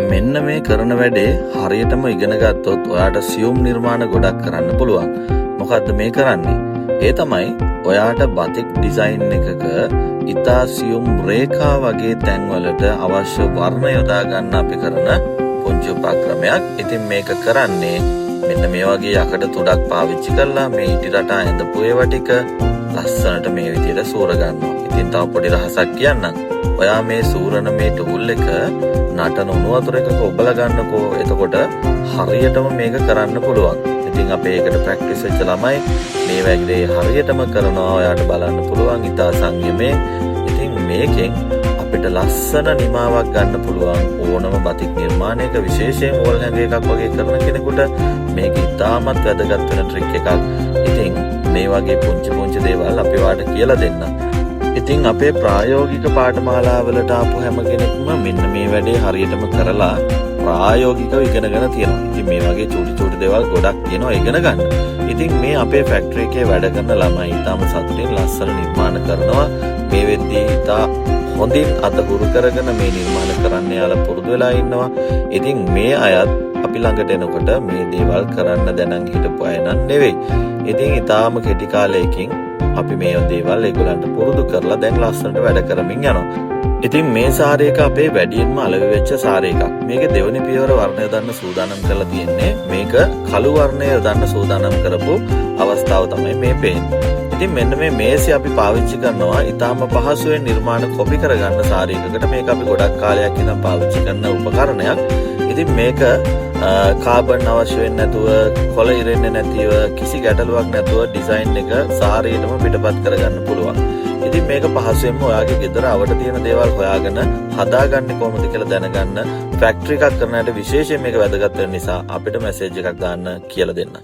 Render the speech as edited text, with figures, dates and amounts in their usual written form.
මෙන්න මේ කරන වැඩේ හරියටම ඉගෙන ගත්තොත් ඔයාට සියුම් නිර්මාණ ගොඩක් කරන්න පුළුවන්. මොකද්ද මේ කරන්නේ? ඒ තමයි ඔයාට බතික් ඩිසයින් එකක ඉතා සියුම් රේඛා වගේ තැන්වලට අවශ්‍ය වර්ණ යොදා ගන්න අපි කරන පුංචි උපක්‍රමයක්. ඉතින් මේක කරන්නේ මෙන්න මේ වගේ යකඩ තුඩක් පාවිච්චි කරලා මේ ඉටි රටා ඇඳපු ඒවා ටික ලස්සනට මේ විදිහට සූර ගන්නවා. ඉතින් තව පොඩි රහසක් කියන්නම්. ඔයා මේ සූරන මේ ටූල් එක නටන උණු වතුර එකක ඔබලා ගන්නකෝ. එතකොට හරියටම මේක කරන්න පුළුවන්. ඉතින් අපේ ඒකට ප්‍රැක්ටිස් වෙච්ච ළමයි මේ වැඩේ හරියටම කරනවා. ඔයාට බලන්න පුළුවන් ඉතා සංයමයෙන්. ඉතින් මේකෙන් අපිට ලස්සන නිමාවක් ගන්න පුළුවන්. ඕනම බතික් නිර්මාණයක විශේෂයෙන් වෝල් හැඟ එකක් වගේ කරන කෙනෙකුට මේක ඉතාමත් වැදගත් වෙන ට්‍රික් එකක්. ඉතින් මේ වගේ පුංචි දේවල් අපි ඔයාලට කියලා දෙන්නම්. ඉතින් අපේ ප්‍රායෝගික පාඨමාලාවලට ආපු හැම කෙනෙක්ම මෙන්න මේ වැඩේ හරියටම කරලා ප්‍රායෝගිකව ඉගෙනගෙන තියෙනවා. ඉතින් මේ වගේ චූටි දේවල් ගොඩක් තියෙනවා ඉගෙන ගන්න. ඉතින් මේ අපේ ෆැක්ටරි එකේ වැඩ කරන ළමයි ඊටම සතුටින් ලස්සන නිර්මාණ කරනවා. මේ වෙද්දී ඊට හොඳින් අතහුරු කරගෙන මේ නිර්මාණ කරන්න යාලා පුරුදු වෙලා ඉන්නවා. ඉතින් මේ අයත් අපි ළඟට එනකොට මේ දේවල් කරන්න දැනන් හිටපු අය නන් නෙවෙයි. ඉතින් ඊටාම කෙටි කාලයකින් අපි මේ දේවල් ඒගොල්ලන්ට පුරුදු කරලා දැන් ලස්සනට වැඩ කරමින් යනවා. ඉතින් මේ සාරේක අපේ වැඩියෙන්ම අලෙවි වෙච්ච සාරේකක්. මේකේ දෙවෙනි පියවර වර්ණය දාන්න සූදානම් කරලා තියෙන්නේ. මේක කළු වර්ණය දාන්න සූදානම් කරපු අවස්ථාව තමයි මේ පේන්නේ. ඉතින් මෙන්න මේ මේසෙ අපි පාවිච්චි කරනවා ඊටාම පහසුවෙන් නිර්මාණ කොපි කරගන්න සාරේකකට. මේක අපි ගොඩක් කාලයක් ඉඳන් පාවිච්චි කරන උපකරණයක්. ඉතින් මේක කාබන් අවශ්‍ය වෙන්නේ නැතුව කොළ ඉරෙන්නේ නැතිව කිසි ගැටලුවක් නැතුව ඩිසයින් එක සාරේටම පිටපත් කරගන්න පුළුවන්. ඉතින් මේක පහසුවෙන්ම ඔයාගේ ගෙදර අවට තියෙන දේවල් හොයාගෙන හදාගන්නේ කොහොමද කියලා දැනගන්න ෆැක්ටරි එකක් කරන අයට විශේෂයෙන් මේක වැදගත් වෙන නිසා අපිට මැසේජ් එකක් දාන්න කියලා දෙන්න.